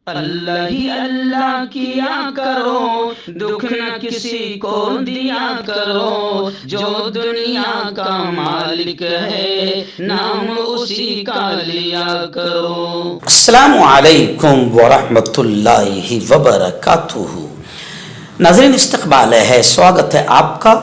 अल्लाह ही अल्लाह किया करो, दुख न किसी को दिया करो, जो दुनिया का मालिक है नाम उसी का लिया करो। अस्सलामु अलैकुम वरहमतुल्लाहि वबरकातुहू। नाज़रीन, इस्तक़बाल है, स्वागत है आपका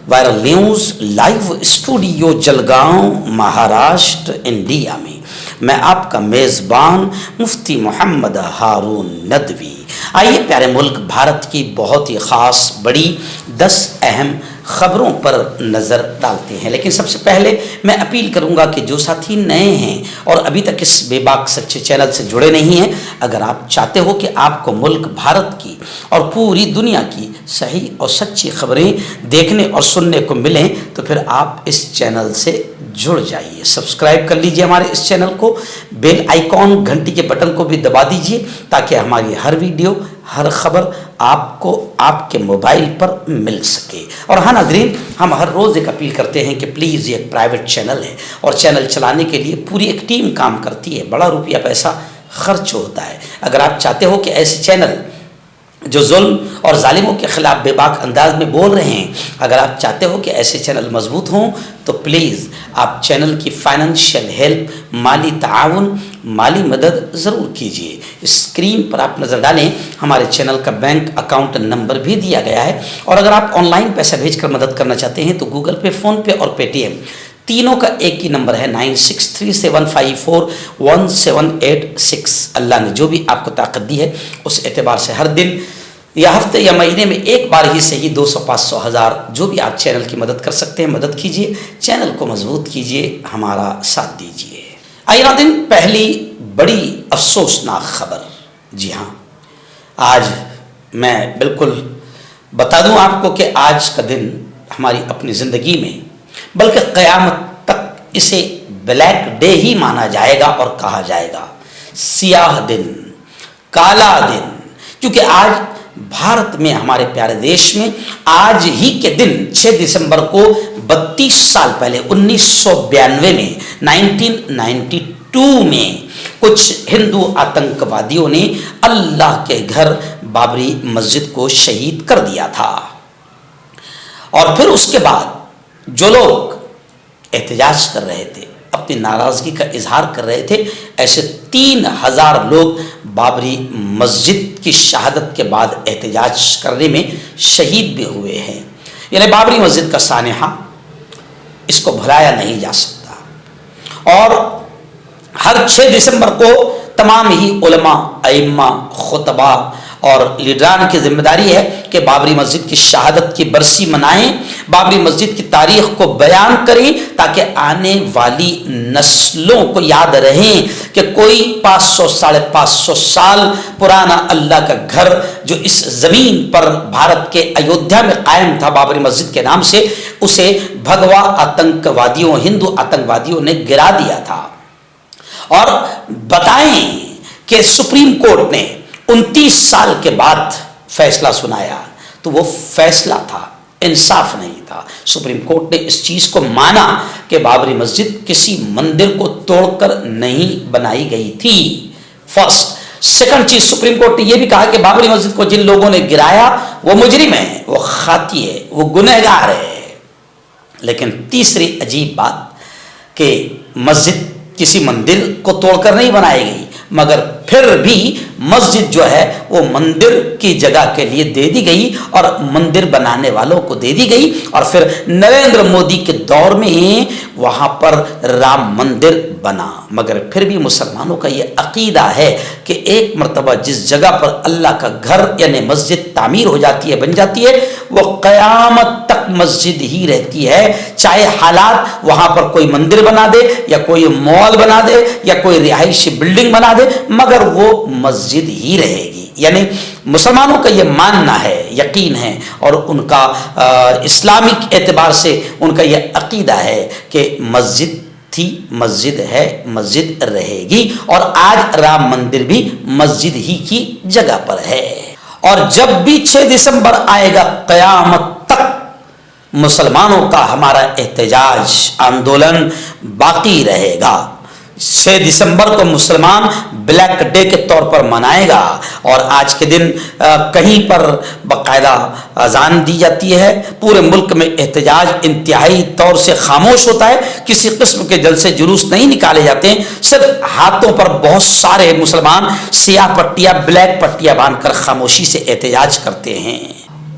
viral news live studio Jalgaon Maharashtra India में। मैं आपका मेज़बान मुफ्ती मोहम्मद हारून नदवी। आइए प्यारे मुल्क भारत की बहुत ही ख़ास बड़ी 10 अहम ख़बरों पर नज़र डालते हैं। लेकिन सबसे पहले मैं अपील करूंगा कि जो साथी नए हैं और अभी तक इस बेबाक सच्चे चैनल से जुड़े नहीं हैं, अगर आप चाहते हो कि आपको मुल्क भारत की और पूरी दुनिया की सही और सच्ची खबरें देखने और सुनने को मिलें, तो फिर आप इस चैनल से जुड़ जाइए। सब्सक्राइब कर लीजिए हमारे इस चैनल को, बेल आइकॉन घंटी के बटन को भी दबा दीजिए ताकि हमारी हर वीडियो हर खबर आपको आपके मोबाइल पर मिल सके। और हाँ नाज़रीन, हम हर रोज़ एक अपील करते हैं कि प्लीज़, ये एक प्राइवेट चैनल है और चैनल चलाने के लिए पूरी एक टीम काम करती है, बड़ा रुपया पैसा खर्च होता है। अगर आप चाहते हो कि ऐसे चैनल जो जुल्म और जालिमों के ख़िलाफ़ बेबाक अंदाज में बोल रहे हैं, अगर आप चाहते हो कि ऐसे चैनल मजबूत हों, तो प्लीज़ आप चैनल की फाइनेंशियल हेल्प, माली ताउन, माली मदद ज़रूर कीजिए। स्क्रीन पर आप नज़र डालें, हमारे चैनल का बैंक अकाउंट नंबर भी दिया गया है। और अगर आप ऑनलाइन पैसा भेजकर मदद करना चाहते हैं तो गूगल पे, फ़ोन पे और पेटीएम तीनों का एक ही नंबर है 9637541786। अल्लाह ने जो भी आपको ताकत दी है उस एतबार से हर दिन या हफ्ते या महीने में एक बार ही सही 200, 500, 1000 जो भी आप चैनल की मदद कर सकते हैं, मदद कीजिए, चैनल को मजबूत कीजिए, हमारा साथ दीजिए। आइए दिन पहली बड़ी अफसोसनाक खबर। जी हाँ, आज मैं बिल्कुल बता दूं आपको कि आज का दिन हमारी अपनी ज़िंदगी में, बल्कि क़यामत तक इसे ब्लैक डे ही माना जाएगा और कहा जाएगा, सियाह दिन, काला दिन। क्योंकि आज भारत में, हमारे प्यारे देश में, आज ही के दिन 6 दिसंबर को 32 साल पहले 1992 में 1992 में कुछ हिंदू आतंकवादियों ने अल्लाह के घर बाबरी मस्जिद को शहीद कर दिया था। और फिर उसके बाद जो लोग एहतजाज कर रहे थे, अपनी नाराज़गी का इजहार कर रहे थे, ऐसे 3000 लोग बाबरी मस्जिद की शहादत के बाद एहतजाज करने में शहीद भी हुए हैं। यानी बाबरी मस्जिद का सानहा, इसको भुलाया नहीं जा सकता। और हर 6 दिसंबर को तमाम ही उलमा, अइम्मा, खुतबा और लीडरान की जिम्मेदारी है कि बाबरी मस्जिद की शहादत की बरसी मनाएं, बाबरी मस्जिद की तारीख को बयान करें, ताकि आने वाली नस्लों को याद रहें कि कोई 500, 550 साल पुराना अल्लाह का घर जो इस ज़मीन पर भारत के अयोध्या में कायम था बाबरी मस्जिद के नाम से, उसे भगवा आतंकवादियों, हिंदू आतंकवादियों ने गिरा दिया था। और बताएं कि सुप्रीम कोर्ट ने 29 साल के बाद फैसला सुनाया, तो वो फैसला था, इंसाफ नहीं था। सुप्रीम कोर्ट ने इस चीज़ को माना कि बाबरी मस्जिद किसी मंदिर को तोड़कर नहीं बनाई गई थी। फर्स्ट। सेकंड चीज़, सुप्रीम कोर्ट ने यह भी कहा कि बाबरी मस्जिद को जिन लोगों ने गिराया वो मुजरिम है, वो खाती है, वो गुनहगार है। लेकिन तीसरी अजीब बात कि मस्जिद किसी मंदिर को तोड़कर नहीं बनाई गई, मगर फिर भी मस्जिद जो है वो मंदिर की जगह के लिए दे दी गई और मंदिर बनाने वालों को दे दी गई। और फिर नरेंद्र मोदी के दौर में वहाँ पर राम मंदिर बना। मगर फिर भी मुसलमानों का ये अकीदा है कि एक मरतबा जिस जगह पर अल्लाह का घर यानी मस्जिद तामीर हो जाती है, बन जाती है, वो क़यामत तक मस्जिद ही रहती है। चाहे हालात वहाँ पर कोई मंदिर बना दे या कोई मॉल बना दे या कोई रिहायशी बिल्डिंग बना दे, मगर वो मस्जिद ही रहेगी। यानी मुसलमानों का ये मानना है, यकीन है, और उनका इस्लामिक एतबार से उनका ये अकीदा है कि मस्जिद थी, मस्जिद है, मस्जिद रहेगी। और आज राम मंदिर भी मस्जिद ही की जगह पर है। और जब भी 6 दिसंबर आएगा, क़यामत तक मुसलमानों का हमारा एहतजाज, आंदोलन बाकी रहेगा। 6 दिसंबर को मुसलमान ब्लैक डे के तौर पर मनाएगा और आज के दिन कहीं पर बाकायदा अजान दी जाती है। पूरे मुल्क में एहतजाज इंतहाई तौर से खामोश होता है, किसी किस्म के जलसे जुलूस नहीं निकाले जाते हैं, सिर्फ हाथों पर बहुत सारे मुसलमान सियाह पट्टियां ब्लैक पट्टियां बांधकर खामोशी से एहतजाज करते हैं।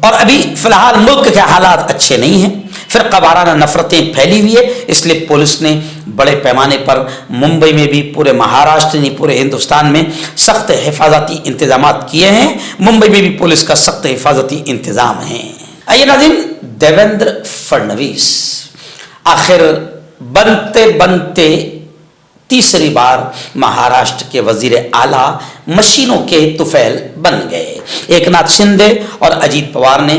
और अभी फिलहाल मुल्क के हालात अच्छे नहीं हैं, फिरका वाराना नफरतें फैली हुई है, इसलिए पुलिस ने बड़े पैमाने पर मुंबई में भी, पूरे महाराष्ट्र नहीं पूरे हिंदुस्तान में सख्त हिफाजती इंतजाम किए हैं। मुंबई में भी पुलिस का सख्त हिफाजती इंतजाम है। आइए नाज़रीन, देवेंद्र फडणवीस आखिर बनते बनते तीसरी बार महाराष्ट्र के वजीर आला मशीनों के तुफैल बन गए। एकनाथ शिंदे और अजीत पवार ने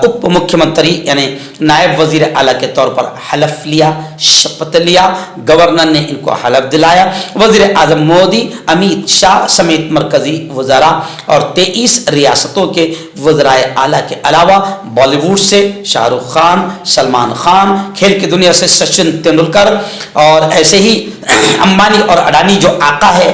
उप मुख्यमंत्री यानी नायब वजीर आला के तौर पर हलफ लिया, शपथ लिया। गवर्नर ने इनको हलफ दिलाया। वजीर आजम मोदी, अमित शाह समेत मरकजी वज़रा और 23 रियासतों के वज़राए आला के अलावा बॉलीवुड से शाहरुख खान, सलमान खान, खेल की दुनिया से सचिन तेंदुलकर और ऐसे ही अंबानी और अडानी जो आका है,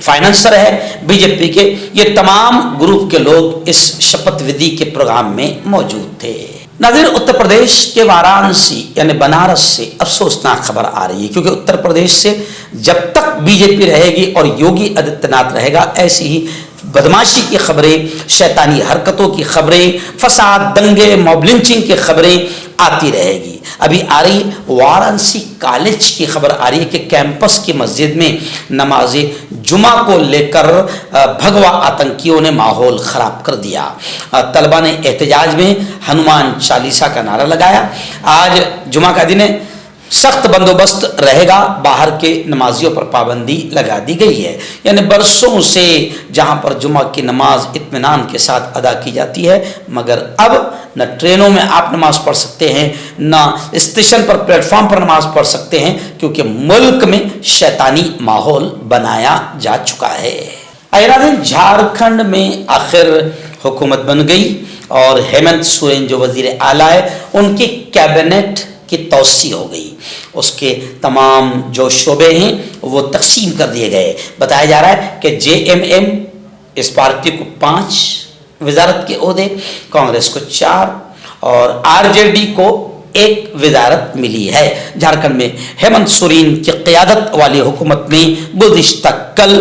फाइनेंसर है बीजेपी के, ये तमाम ग्रुप के लोग इस शपथ विधि के प्रोग्राम में मौजूद थे। नाज़रीन, उत्तर प्रदेश के वाराणसी यानी बनारस से अफसोसनाक खबर आ रही है, क्योंकि उत्तर प्रदेश से जब तक बीजेपी रहेगी और योगी आदित्यनाथ रहेगा, ऐसी ही बदमाशी की खबरें, शैतानी हरकतों की खबरें, फसाद, दंगे, मॉब लिंचिंग की खबरें आती रहेगी। अभी आ रही वाराणसी कॉलेज की खबर आ रही है कि कैंपस की मस्जिद में नमाज जुमा को लेकर भगवा आतंकियों ने माहौल खराब कर दिया। तलबा ने एहतजाज में हनुमान चालीसा का नारा लगाया। आज जुमा का दिन है, सख्त बंदोबस्त रहेगा, बाहर के नमाजियों पर पाबंदी लगा दी गई है। यानी बरसों से जहां पर जुमा की नमाज इत्मीनान के साथ अदा की जाती है, मगर अब न ट्रेनों में आप नमाज पढ़ सकते हैं, न स्टेशन पर प्लेटफॉर्म पर नमाज पढ़ सकते हैं, क्योंकि मुल्क में शैतानी माहौल बनाया जा चुका है। नाज़रीन, झारखंड में आखिर हुकूमत बन गई और हेमंत सोरेन जो वजीर आला है, उनकी कैबिनेट की तौसी हो गई। उसके तमाम जो शोबे हैं वो तकसीम कर दिए गए। बताया जा रहा है कि जेएमएम इस पार्टी को 5 वजारत के ओहदे, कांग्रेस को 4 और आरजेडी को 1 वजारत मिली है। झारखंड में हेमंत सोरेन की क़यादत वाली हुकूमत ने गुज़िश्ता कल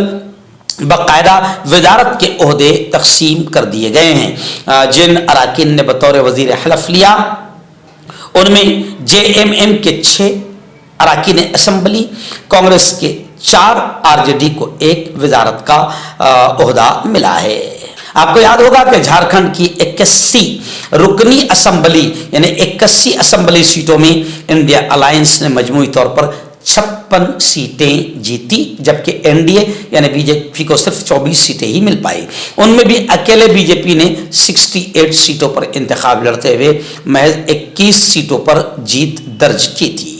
बाकायदा वजारत के ओहदे तकसीम कर दिए गए हैं। जिन अराकीन ने बतौर वजीर हलफ लिया, उनमें जेएमएम के 6 अराकीन असम्बली, कांग्रेस के 4, आरजेडी को 1 वजारत का ओहदा मिला है। आपको याद होगा कि झारखंड की 81 रुकनी असम्बली यानी 81 असम्बली सीटों में इंडिया अलायंस ने मजमूई तौर पर 56 सीटें जीती, जबकि एनडीए यानी बीजेपी को सिर्फ 24 सीटें ही मिल पाई। उनमें भी अकेले बीजेपी ने 68 सीटों पर इंतखाब लड़ते हुए महज 21 सीटों पर जीत दर्ज की थी।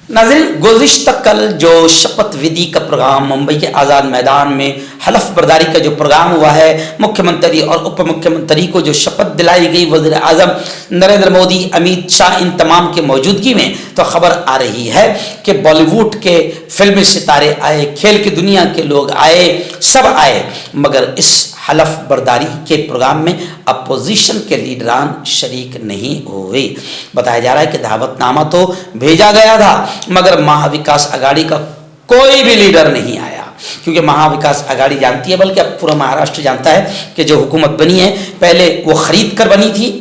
नाज़रीन, गुज़िश्ता कल जो शपथ विधि का प्रोग्राम मुंबई के आज़ाद मैदान में हलफ बर्दारी का जो प्रोग्राम हुआ है, मुख्यमंत्री और उप मुख्यमंत्री को जो शपथ दिलाई गई वज़ीर आज़म नरेंद्र मोदी, अमित शाह, इन तमाम की मौजूदगी में, तो खबर आ रही है कि बॉलीवुड के फिल्मी सितारे आए, खेल की दुनिया के लोग आए, सब आए, मगर इस हलफ बर्दारी के प्रोग्राम में अपोजिशन के लीडरान शरीक नहीं हुए। बताया जा रहा है कि दावतनामा तो भेजा गया था, मगर महाविकास आघाड़ी का कोई भी लीडर नहीं आया, क्योंकि महाविकास आघाड़ी जानती है, बल्कि अब पूरा महाराष्ट्र जानता है कि जो हुकूमत बनी है, पहले वो खरीद कर बनी थी,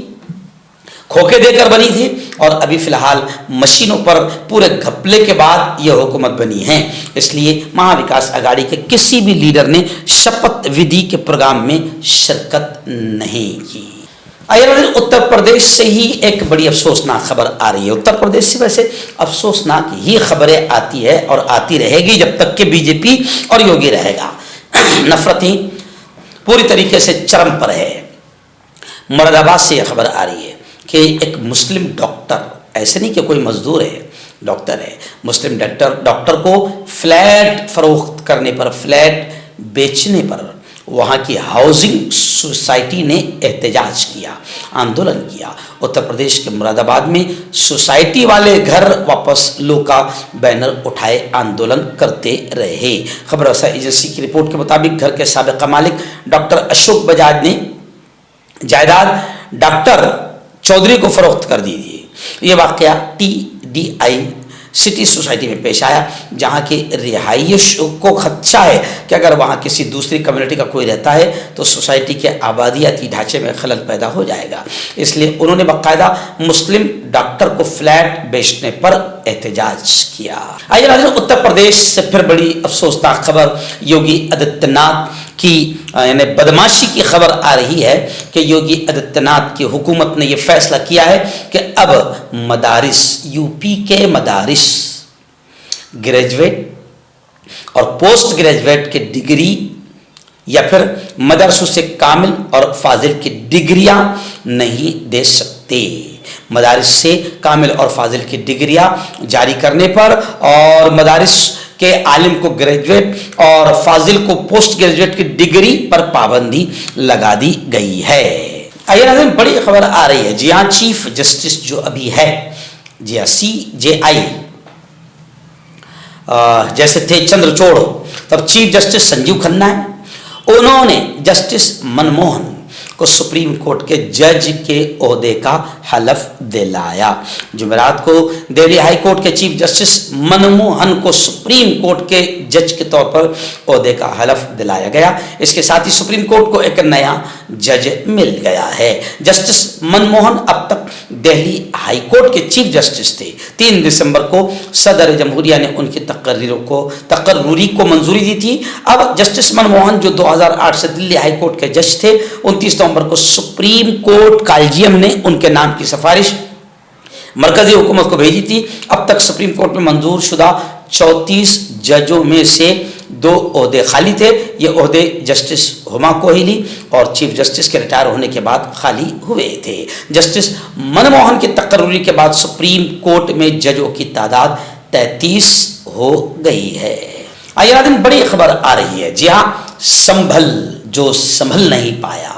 खोखे देकर बनी थी, और अभी फिलहाल मशीनों पर पूरे घपले के बाद यह हुकूमत बनी है। इसलिए महाविकास आघाड़ी के किसी भी लीडर ने शपथ विधि के प्रोग्राम में शिरकत नहीं की। उत्तर प्रदेश से ही एक बड़ी अफसोसनाक खबर आ रही है। उत्तर प्रदेश से वैसे अफसोसनाक ही खबरें आती है और आती रहेगी जब तक कि बीजेपी और योगी रहेगा। नफरतें पूरी तरीके से चरम पर है। मुरादाबाद से यह खबर आ रही है कि एक मुस्लिम डॉक्टर, ऐसे नहीं कि कोई मजदूर है, डॉक्टर है, मुस्लिम डॉक्टर को फ्लैट फरोख्त करने पर, फ्लैट बेचने पर वहाँ की हाउसिंग सोसाइटी ने एहतजाज किया, आंदोलन किया। उत्तर प्रदेश के मुरादाबाद में सोसाइटी वाले घर वापस लो का बैनर उठाए आंदोलन करते रहे। खबर रसा एजेंसी की रिपोर्ट के मुताबिक घर के साबिका मालिक डॉक्टर अशोक बजाज ने जायदाद डॉक्टर चौधरी को फरोख्त कर दी थी। ये वाकया TDI सिटी सोसाइटी में पेश आया, जहां के रिहायश को खदशा है कि अगर वहां किसी दूसरी कम्युनिटी का कोई रहता है तो सोसाइटी के आबादियाती ढांचे में खलल पैदा हो जाएगा। इसलिए उन्होंने बाकायदा मुस्लिम डॉक्टर को फ्लैट बेचने पर एहतजाज किया। आइए नाज़रीन, उत्तर प्रदेश से फिर बड़ी अफसोसनाक खबर योगी आदित्यनाथ की यानी बदमाशी की खबर आ रही है कि योगी आदित्यनाथ की हुकूमत ने यह फैसला किया है कि अब मदारिस, यूपी के मदारिस ग्रेजुएट और पोस्ट ग्रेजुएट की डिग्री या फिर मदरसों से कामिल और फाजिल की डिग्रियां नहीं दे सकते। मदारिस से कामिल और फाजिल की डिग्रियां जारी करने पर और मदारिस के आलिम को ग्रेजुएट और फाजिल को पोस्ट ग्रेजुएट की डिग्री पर पाबंदी लगा दी गई है। आइए नाज़रीन, बड़ी खबर आ रही है। जी हाँ, चीफ जस्टिस जो अभी है, जी हाँ, CJI जैसे थे चंद्रचूड़, तब चीफ जस्टिस संजीव खन्ना है। उन्होंने जस्टिस मनमोहन को सुप्रीम कोर्ट के जज के ओहदे का हलफ दिलाया। जुमेरात को दिल्ली हाई कोर्ट के चीफ जस्टिस मनमोहन को सुप्रीम कोर्ट के जज के तौर पर ओहदे का हलफ दिलाया गया। इसके साथ ही सुप्रीम कोर्ट को एक नया जज मिल गया है। जस्टिस मनमोहन अब तक दिल्ली हाई कोर्ट के चीफ जस्टिस थे। 3 दिसंबर को सदर जमहूरिया ने उनकी तकर्री को मंजूरी दी थी। अब जस्टिस मनमोहन जो 2008 से दिल्ली हाई कोर्ट के जज थे, 29 नवंबर को सुप्रीम कोर्ट कॉलेजियम ने उनके नाम की सिफारिश मरकजी हुकूमत को भेजी थी। अब तक सुप्रीम कोर्ट में मंजूर शुदा 34 जजों में से 2 ओहदे खाली थे। ये ओहदे जस्टिस हुमा कोहली और चीफ जस्टिस के रिटायर होने के बाद खाली हुए थे। जस्टिस मनमोहन की तकर्री के बाद सुप्रीम कोर्ट में जजों की तादाद 33 हो गई है। आइए नाज़रीन, बड़ी खबर आ रही है। जी हाँ, संभल नहीं पाया।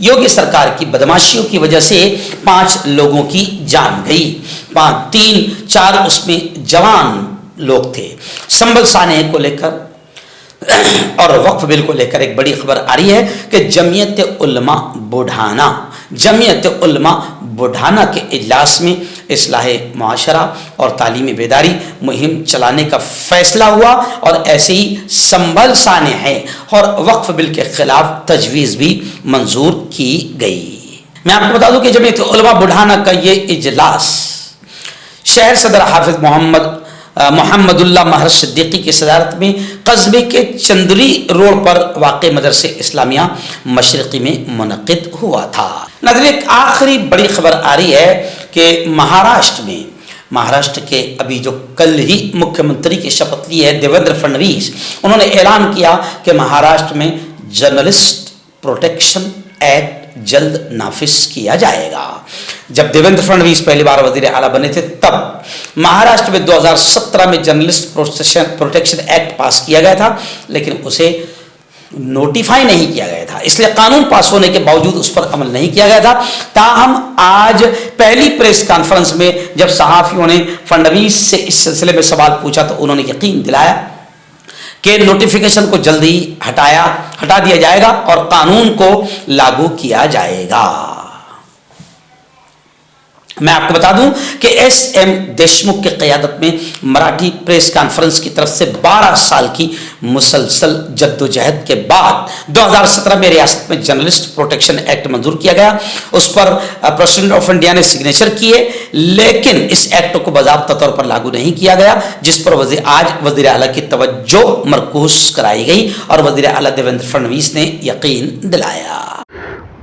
योगी सरकार की बदमाशियों की वजह से 5 लोगों की जान गई। 3-4 उसमें जवान लोग थे। संभल साने को लेकर और वक्फ बिल को लेकर एक बड़ी खबर आ रही है कि जमीयत उलमा बुढ़ाना के इजलास में इस्लाह मुआशरा और तालीमी बेदारी मुहिम चलाने का फैसला हुआ और ऐसे ही संभल साने हैं और वक्फ बिल के खिलाफ तजवीज़ भी मंजूर की गई। मैं आपको बता दूं कि जमीयत उलमा बुढ़ाना का ये इजलास शहर सदर हाफिज मोहम्मदुल्लाह महर सिद्दीकी की सदारत में कस्बे के चंदरी रोड पर वाक़ मदरसे इस्लामिया मशरक़ी में मुनक़िद हुआ था। नाज़रीन, एक आखिरी बड़ी खबर आ रही है कि महाराष्ट्र के अभी जो कल ही मुख्यमंत्री की शपथ ली है देवेंद्र फडणवीस, उन्होंने ऐलान किया कि महाराष्ट्र में जर्नलिस्ट प्रोटेक्शन एक्ट जल्द नाफिज किया जाएगा। जब देवेंद्र फडणवीस पहली बार वजीर आला बने थे, तब महाराष्ट्र में 2017 में जर्नलिस्ट प्रोटेक्शन एक्ट पास किया गया था, लेकिन उसे नोटिफाई नहीं किया गया था। इसलिए कानून पास होने के बावजूद उस पर अमल नहीं किया गया था। ताहम आज पहली प्रेस कॉन्फ्रेंस में जब सहाफियों ने फडणवीस से इस सिलसिले में सवाल पूछा तो उन्होंने यकीन दिलाया कि नोटिफिकेशन को जल्दी हटा दिया जाएगा और कानून को लागू किया जाएगा। मैं आपको बता दूं कि SM देशमुख की क़यादत में मराठी प्रेस कॉन्फ्रेंस की तरफ से 12 साल की मुसलसल जद्दोजहद के बाद 2017 में रियासत में जर्नलिस्ट प्रोटेक्शन एक्ट मंजूर किया गया। उस पर प्रेसिडेंट ऑफ इंडिया ने सिग्नेचर किए, लेकिन इस एक्ट को बाज़ाब्ता तौर पर लागू नहीं किया गया, जिस पर आज वज़ीर आला की तवज्जो मरकूज कराई गई और वज़ीर आला देवेंद्र फडणवीस ने यकीन दिलाया।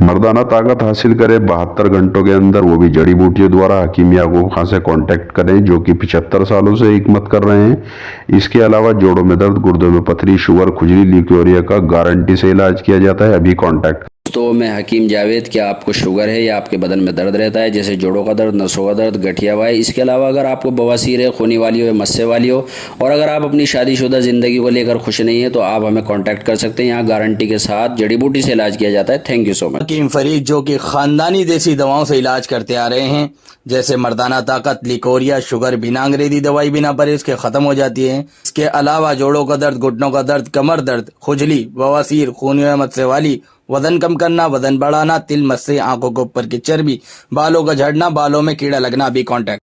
मर्दाना ताकत हासिल करे 72 घंटों के अंदर, वो भी जड़ी बूटियों द्वारा। हकीम याकूब खान से कांटेक्ट करें जो कि 75 सालों से हिकमत कर रहे हैं। इसके अलावा जोड़ों में दर्द, गुर्दों में पथरी, शुगर, खुजली, ल्यूकेरिया का गारंटी से इलाज किया जाता है। अभी कांटेक्ट दोस्तों मैं हकीम जावेद। क्या आपको शुगर है या आपके बदन में दर्द रहता है, जैसे जोड़ों का दर्द, नसों का दर्द, गठिया वाई? इसके अलावा अगर आपको बवासीर है, खूनी वाली हो या मस्से वाली हो, और अगर आप अपनी शादीशुदा ज़िंदगी को लेकर खुश नहीं है तो आप हमें कांटेक्ट कर सकते हैं। यहाँ गारंटी के साथ जड़ी बूटी से इलाज किया जाता है। Thank you so much. Hakim Farid जो कि ख़ानदानी देसी दवाओं से इलाज करते आ रहे हैं, जैसे मर्दाना ताकत, लिकोरिया, शुगर बिना अंग्रेजी दवाई बिना परहेज के ख़त्म हो जाती है। इसके अलावा जोड़ों का दर्द, घुटनों का दर्द, कमर दर्द, खुजली, बवासीर, खूनी या मस्से वाली, वजन कम करना, वजन बढ़ाना, तिल, मस्से, आंखों के ऊपर की चर्बी, बालों का झड़ना, बालों में कीड़ा लगना, भी कांटेक्ट।